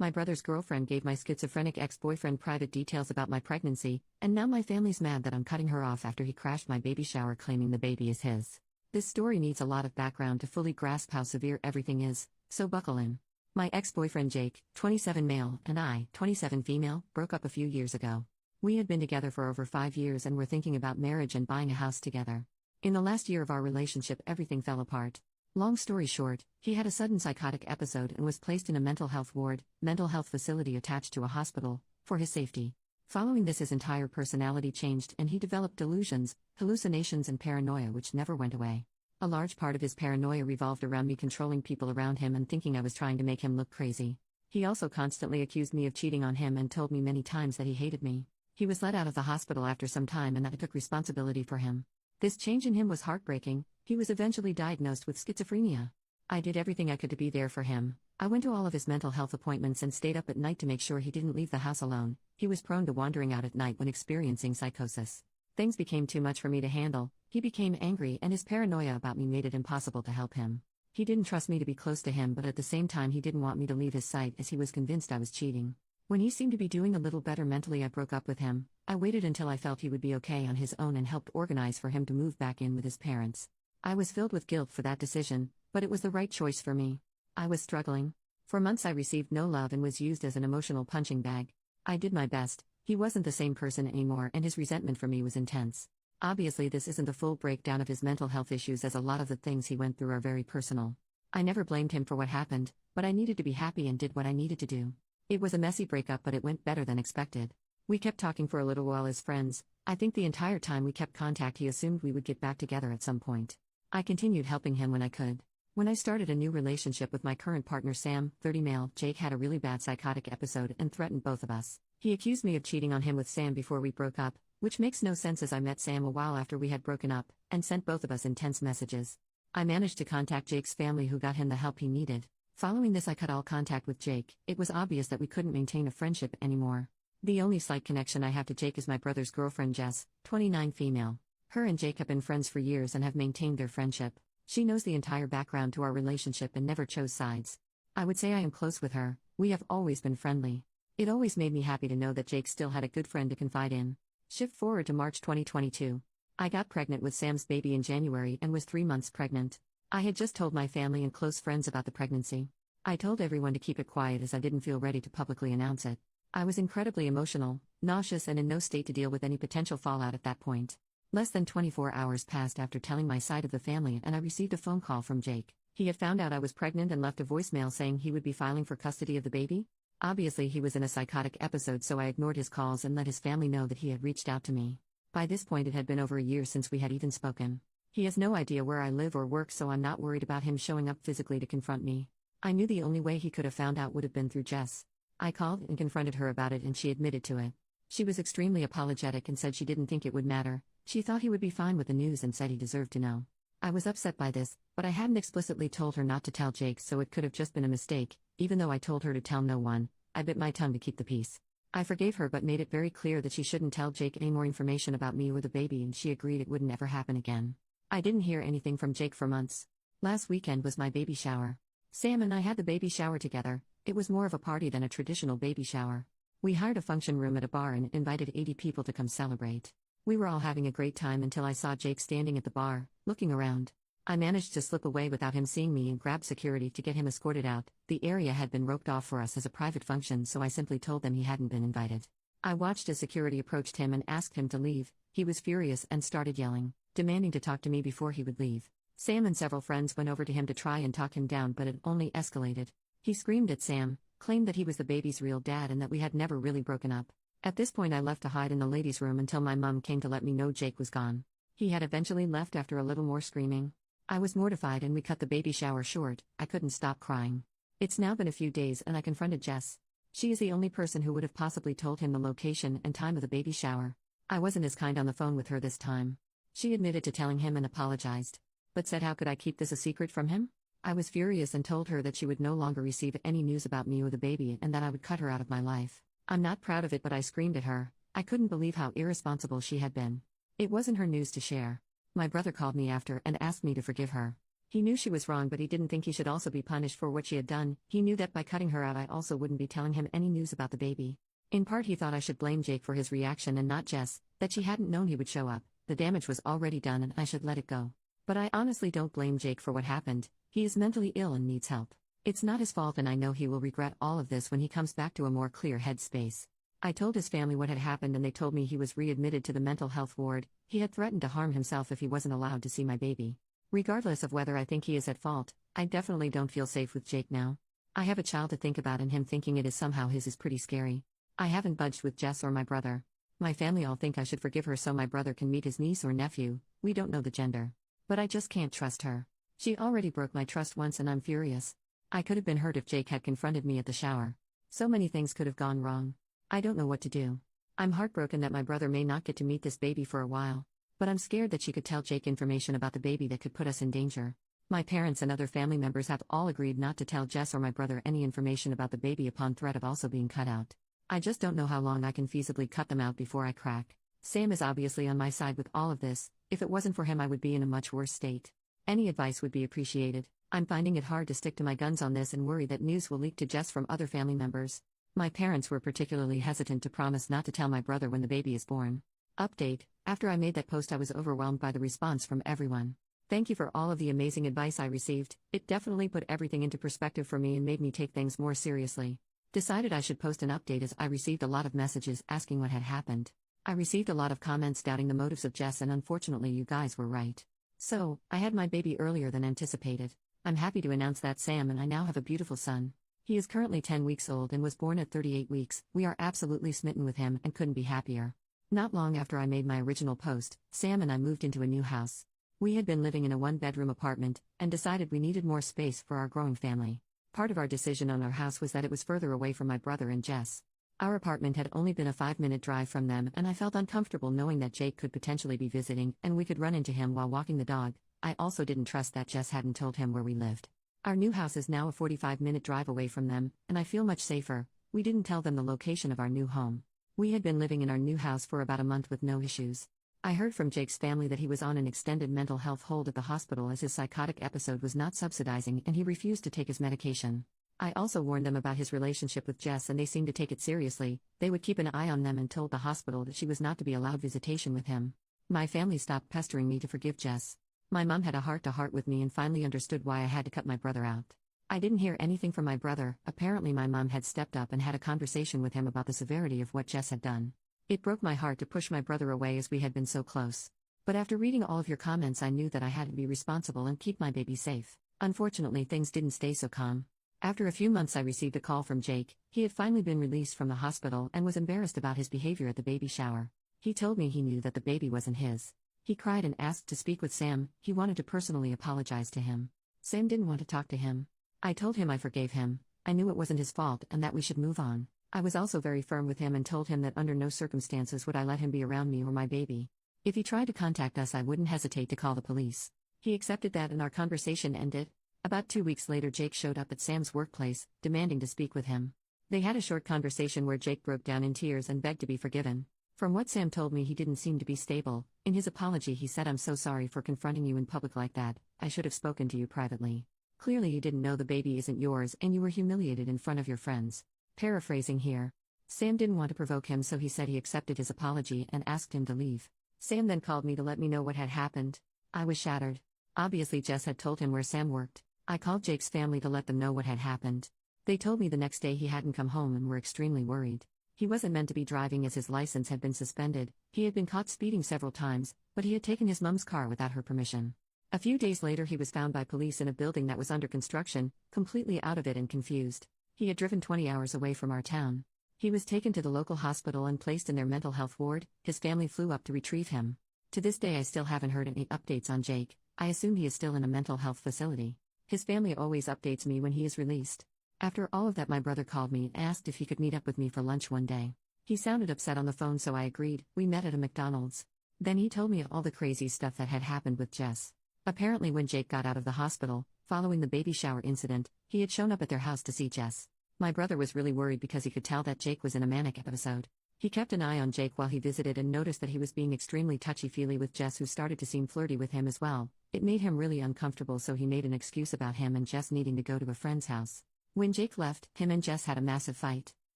My brother's girlfriend gave my schizophrenic ex-boyfriend private details about my pregnancy, and now my family's mad that I'm cutting her off after he crashed my baby shower claiming the baby is his. This story needs a lot of background to fully grasp how severe everything is, so buckle in. My ex-boyfriend Jake, 27 male, and I, 27 female, broke up a few years ago. We had been together for over 5 years and were thinking about marriage and buying a house together. In the last year of our relationship, everything fell apart. Long story short, he had a sudden psychotic episode and was placed in a mental health ward, mental health facility attached to a hospital, for his safety. Following this, his entire personality changed and he developed delusions, hallucinations, and paranoia which never went away. A large part of his paranoia revolved around me controlling people around him and thinking I was trying to make him look crazy. He also constantly accused me of cheating on him and told me many times that he hated me. He was let out of the hospital after some time and I took responsibility for him. This change in him was heartbreaking. He was eventually diagnosed with schizophrenia. I did everything I could to be there for him. I went to all of his mental health appointments and stayed up at night to make sure he didn't leave the house alone. He was prone to wandering out at night when experiencing psychosis. Things became too much for me to handle. He became angry and his paranoia about me made it impossible to help him. He didn't trust me to be close to him, but at the same time he didn't want me to leave his sight as he was convinced I was cheating. When he seemed to be doing a little better mentally, I broke up with him. I waited until I felt he would be okay on his own and helped organize for him to move back in with his parents. I was filled with guilt for that decision, but it was the right choice for me. I was struggling. For months I received no love and was used as an emotional punching bag. I did my best. He wasn't the same person anymore and his resentment for me was intense. Obviously this isn't the full breakdown of his mental health issues, as a lot of the things he went through are very personal. I never blamed him for what happened, but I needed to be happy and did what I needed to do. It was a messy breakup, but it went better than expected. We kept talking for a little while as friends. I think the entire time we kept contact he assumed we would get back together at some point. I continued helping him when I could. When I started a new relationship with my current partner Sam, 30 male, Jake had a really bad psychotic episode and threatened both of us. He accused me of cheating on him with Sam before we broke up, which makes no sense as I met Sam a while after we had broken up, and sent both of us intense messages. I managed to contact Jake's family, who got him the help he needed. Following this, I cut all contact with Jake. It was obvious that we couldn't maintain a friendship anymore. The only slight connection I have to Jake is my brother's girlfriend Jess, 29 female. Her and Jake have been friends for years and have maintained their friendship. She knows the entire background to our relationship and never chose sides. I would say I am close with her. We have always been friendly. It always made me happy to know that Jake still had a good friend to confide in. Shift forward to March 2022. I got pregnant with Sam's baby in January and was 3 months pregnant. I had just told my family and close friends about the pregnancy. I told everyone to keep it quiet as I didn't feel ready to publicly announce it. I was incredibly emotional, nauseous, and in no state to deal with any potential fallout at that point. Less than 24 hours passed after telling my side of the family and I received a phone call from Jake. He had found out I was pregnant and left a voicemail saying he would be filing for custody of the baby. Obviously he was in a psychotic episode, so I ignored his calls and let his family know that he had reached out to me. By this point it had been over a year since we had even spoken. He has no idea where I live or work, so I'm not worried about him showing up physically to confront me. I knew the only way he could have found out would have been through Jess. I called and confronted her about it and she admitted to it. She was extremely apologetic and said she didn't think it would matter. She thought he would be fine with the news and said he deserved to know. I was upset by this, but I hadn't explicitly told her not to tell Jake, so it could have just been a mistake. Even though I told her to tell no one, I bit my tongue to keep the peace. I forgave her but made it very clear that she shouldn't tell Jake any more information about me or the baby, and she agreed it wouldn't ever happen again. I didn't hear anything from Jake for months. Last weekend was my baby shower. Sam and I had the baby shower together. It was more of a party than a traditional baby shower. We hired a function room at a bar and invited 80 people to come celebrate. We were all having a great time until I saw Jake standing at the bar, looking around. I managed to slip away without him seeing me and grabbed security to get him escorted out. The area had been roped off for us as a private function, so I simply told them he hadn't been invited. I watched as security approached him and asked him to leave. He was furious and started yelling, demanding to talk to me before he would leave. Sam and several friends went over to him to try and talk him down, but it only escalated. He screamed at Sam, claimed that he was the baby's real dad and that we had never really broken up. At this point I left to hide in the ladies' room until my mom came to let me know Jake was gone. He had eventually left after a little more screaming. I was mortified and we cut the baby shower short. I couldn't stop crying. It's now been a few days and I confronted Jess. She is the only person who would have possibly told him the location and time of the baby shower. I wasn't as kind on the phone with her this time. She admitted to telling him and apologized, but said how could I keep this a secret from him? I was furious and told her that she would no longer receive any news about me or the baby and that I would cut her out of my life. I'm not proud of it, but I screamed at her. I couldn't believe how irresponsible she had been. It wasn't her news to share. My brother called me after and asked me to forgive her. He knew she was wrong, but he didn't think he should also be punished for what she had done. He knew that by cutting her out, I also wouldn't be telling him any news about the baby. In part, he thought I should blame Jake for his reaction and not Jess, that she hadn't known he would show up. The damage was already done and I should let it go. But I honestly don't blame Jake for what happened. He is mentally ill and needs help. It's not his fault, and I know he will regret all of this when he comes back to a more clear headspace. I told his family what had happened and they told me he was readmitted to the mental health ward. He had threatened to harm himself if he wasn't allowed to see my baby. Regardless of whether I think he is at fault, I definitely don't feel safe with Jake now. I have a child to think about, and him thinking it is somehow his is pretty scary. I haven't budged with Jess or my brother. My family all think I should forgive her so my brother can meet his niece or nephew. We don't know the gender. But I just can't trust her. She already broke my trust once and I'm furious. I could have been hurt if Jake had confronted me at the shower. So many things could have gone wrong. I don't know what to do. I'm heartbroken that my brother may not get to meet this baby for a while. But I'm scared that she could tell Jake information about the baby that could put us in danger. My parents and other family members have all agreed not to tell Jess or my brother any information about the baby upon threat of also being cut out. I just don't know how long I can feasibly cut them out before I crack. Sam is obviously on my side with all of this. If it wasn't for him, I would be in a much worse state. Any advice would be appreciated. I'm finding it hard to stick to my guns on this and worry that news will leak to Jess from other family members. My parents were particularly hesitant to promise not to tell my brother when the baby is born. Update: after I made that post, I was overwhelmed by the response from everyone. Thank you for all of the amazing advice I received. It definitely put everything into perspective for me and made me take things more seriously. Decided I should post an update as I received a lot of messages asking what had happened. I received a lot of comments doubting the motives of Jess, and unfortunately you guys were right. So, I had my baby earlier than anticipated. I'm happy to announce that Sam and I now have a beautiful son. He is currently 10 weeks old and was born at 38 weeks. We are absolutely smitten with him and couldn't be happier. Not long after I made my original post, Sam and I moved into a new house. We had been living in a one-bedroom apartment, and decided we needed more space for our growing family. Part of our decision on our house was that it was further away from my brother and Jess. Our apartment had only been a 5-minute drive from them, and I felt uncomfortable knowing that Jake could potentially be visiting, and we could run into him while walking the dog. I also didn't trust that Jess hadn't told him where we lived. Our new house is now a 45-minute drive away from them, and I feel much safer. We didn't tell them the location of our new home. We had been living in our new house for about a month with no issues. I heard from Jake's family that he was on an extended mental health hold at the hospital as his psychotic episode was not subsidizing and he refused to take his medication. I also warned them about his relationship with Jess, and they seemed to take it seriously. They would keep an eye on them and told the hospital that she was not to be allowed visitation with him. My family stopped pestering me to forgive Jess. My mom had a heart-to-heart with me and finally understood why I had to cut my brother out. I didn't hear anything from my brother. Apparently my mom had stepped up and had a conversation with him about the severity of what Jess had done. It broke my heart to push my brother away as we had been so close. But after reading all of your comments, I knew that I had to be responsible and keep my baby safe. Unfortunately, things didn't stay so calm. After a few months, I received a call from Jake. He had finally been released from the hospital and was embarrassed about his behavior at the baby shower. He told me he knew that the baby wasn't his. He cried and asked to speak with Sam. He wanted to personally apologize to him. Sam didn't want to talk to him. I told him I forgave him. I knew it wasn't his fault and that we should move on. I was also very firm with him and told him that under no circumstances would I let him be around me or my baby. If he tried to contact us, I wouldn't hesitate to call the police. He accepted that and our conversation ended. About 2 weeks later, Jake showed up at Sam's workplace, demanding to speak with him. They had a short conversation where Jake broke down in tears and begged to be forgiven. From what Sam told me, he didn't seem to be stable. In his apology, he said, "I'm so sorry for confronting you in public like that. I should have spoken to you privately. Clearly you didn't know the baby isn't yours and you were humiliated in front of your friends." Paraphrasing here. Sam didn't want to provoke him, so he said he accepted his apology and asked him to leave. Sam then called me to let me know what had happened. I was shattered. Obviously Jess had told him where Sam worked. I called Jake's family to let them know what had happened. They told me the next day he hadn't come home and were extremely worried. He wasn't meant to be driving as his license had been suspended. He had been caught speeding several times, but he had taken his mom's car without her permission. A few days later, he was found by police in a building that was under construction, completely out of it and confused. He had driven 20 hours away from our town. He was taken to the local hospital and placed in their mental health ward. His family flew up to retrieve him. To this day, I still haven't heard any updates on Jake. I assume he is still in a mental health facility. His family always updates me when he is released. After all of that, my brother called me and asked if he could meet up with me for lunch one day. He sounded upset on the phone, so I agreed. We met at a McDonald's. Then he told me all the crazy stuff that had happened with Jess. Apparently when Jake got out of the hospital, following the baby shower incident, he had shown up at their house to see Jess. My brother was really worried because he could tell that Jake was in a manic episode. He kept an eye on Jake while he visited and noticed that he was being extremely touchy-feely with Jess, who started to seem flirty with him as well. It made him really uncomfortable, so he made an excuse about him and Jess needing to go to a friend's house. When Jake left, him and Jess had a massive fight.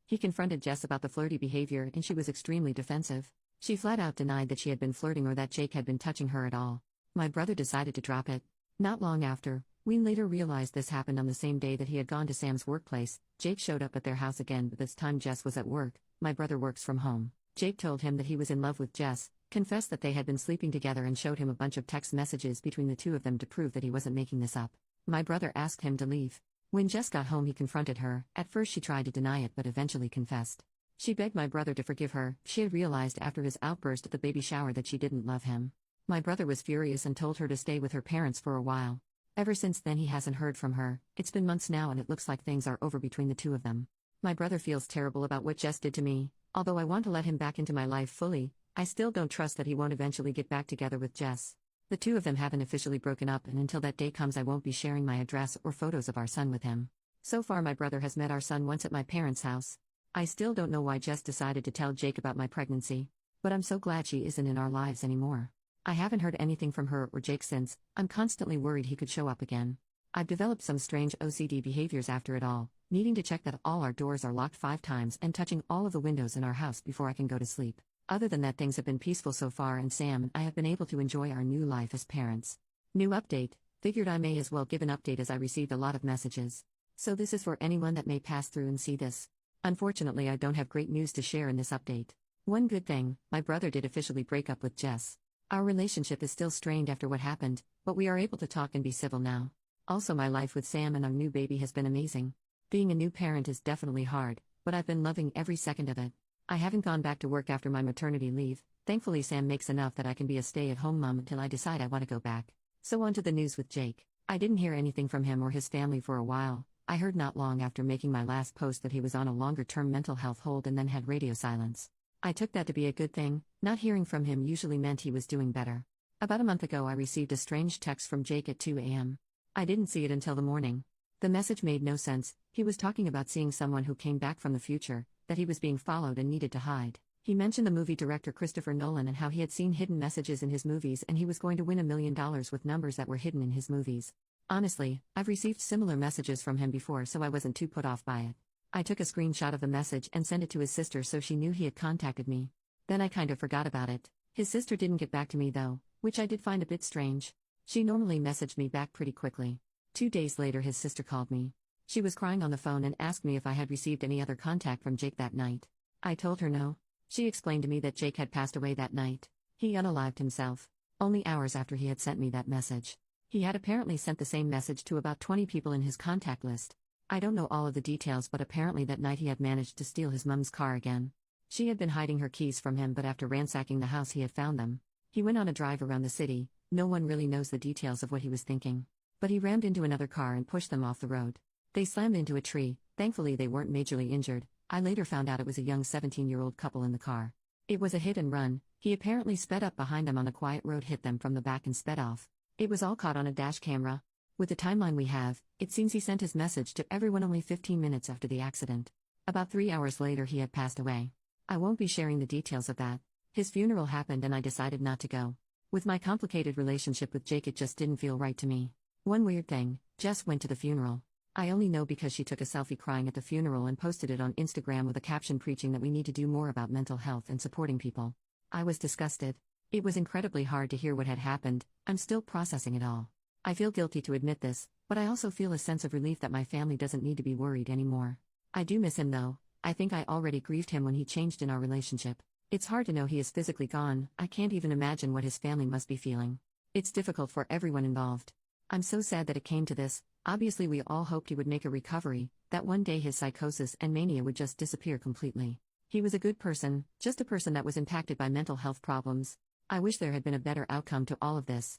He confronted Jess about the flirty behavior and she was extremely defensive. She flat out denied that she had been flirting or that Jake had been touching her at all. My brother decided to drop it. Not long after, we later realized this happened on the same day that he had gone to Sam's workplace. Jake showed up at their house again, but this time Jess was at work. My brother works from home. Jake told him that he was in love with Jess, confessed that they had been sleeping together, and showed him a bunch of text messages between the two of them to prove that he wasn't making this up. My brother asked him to leave. When Jess got home, he confronted her. At first she tried to deny it but eventually confessed. She begged my brother to forgive her. She had realized after his outburst at the baby shower that she didn't love him. My brother was furious and told her to stay with her parents for a while. Ever since then he hasn't heard from her. It's been months now and it looks like things are over between the two of them. My brother feels terrible about what Jess did to me. Although I want to let him back into my life fully, I still don't trust that he won't eventually get back together with Jess. The two of them haven't officially broken up, and until that day comes I won't be sharing my address or photos of our son with him. So far my brother has met our son once at my parents' house. I still don't know why Jess decided to tell Jake about my pregnancy. But I'm so glad she isn't in our lives anymore. I haven't heard anything from her or Jake since. I'm constantly worried he could show up again. I've developed some strange OCD behaviors after it all, needing to check that all our doors are locked 5 times and touching all of the windows in our house before I can go to sleep. Other than that, things have been peaceful so far, and Sam and I have been able to enjoy our new life as parents. New update. Figured I may as well give an update as I received a lot of messages. So this is for anyone that may pass through and see this. Unfortunately, I don't have great news to share in this update. One good thing, my brother did officially break up with Jess. Our relationship is still strained after what happened, but we are able to talk and be civil now. Also, my life with Sam and our new baby has been amazing. Being a new parent is definitely hard, but I've been loving every second of it. I haven't gone back to work after my maternity leave. Thankfully, Sam makes enough that I can be a stay-at-home mom until I decide I want to go back. So on to the news with Jake. I didn't hear anything from him or his family for a while. I heard not long after making my last post that he was on a longer-term mental health hold and then had radio silence. I took that to be a good thing. Not hearing from him usually meant he was doing better. About a month ago I received a strange text from Jake at 2 a.m. I didn't see it until the morning. The message made no sense. He was talking about seeing someone who came back from the future, that he was being followed and needed to hide. He mentioned the movie director Christopher Nolan and how he had seen hidden messages in his movies and he was going to win $1 million with numbers that were hidden in his movies. Honestly, I've received similar messages from him before, so I wasn't too put off by it. I took a screenshot of the message and sent it to his sister so she knew he had contacted me. Then I kind of forgot about it. His sister didn't get back to me though, which I did find a bit strange. She normally messaged me back pretty quickly. 2 days later his sister called me. She was crying on the phone and asked me if I had received any other contact from Jake that night. I told her no. She explained to me that Jake had passed away that night. He unalived himself. Only hours after he had sent me that message. He had apparently sent the same message to about 20 people in his contact list. I don't know all of the details, but apparently that night he had managed to steal his mom's car again. She had been hiding her keys from him, but after ransacking the house he had found them. He went on a drive around the city. No one really knows the details of what he was thinking. But he rammed into another car and pushed them off the road. They slammed into a tree. Thankfully they weren't majorly injured. I later found out it was a young 17-year-old couple in the car. It was a hit and run. He apparently sped up behind them on a quiet road, hit them from the back and sped off. It was all caught on a dash camera. With the timeline we have, it seems he sent his message to everyone only 15 minutes after the accident. About 3 hours later he had passed away. I won't be sharing the details of that. His funeral happened and I decided not to go. With my complicated relationship with Jake, it just didn't feel right to me. One weird thing, Jess went to the funeral. I only know because she took a selfie crying at the funeral and posted it on Instagram with a caption preaching that we need to do more about mental health and supporting people. I was disgusted. It was incredibly hard to hear what had happened. I'm still processing it all. I feel guilty to admit this, but I also feel a sense of relief that my family doesn't need to be worried anymore. I do miss him though. I think I already grieved him when he changed in our relationship. It's hard to know he is physically gone. I can't even imagine what his family must be feeling. It's difficult for everyone involved. I'm so sad that it came to this. Obviously we all hoped he would make a recovery, that one day his psychosis and mania would just disappear completely. He was a good person, just a person that was impacted by mental health problems. I wish there had been a better outcome to all of this.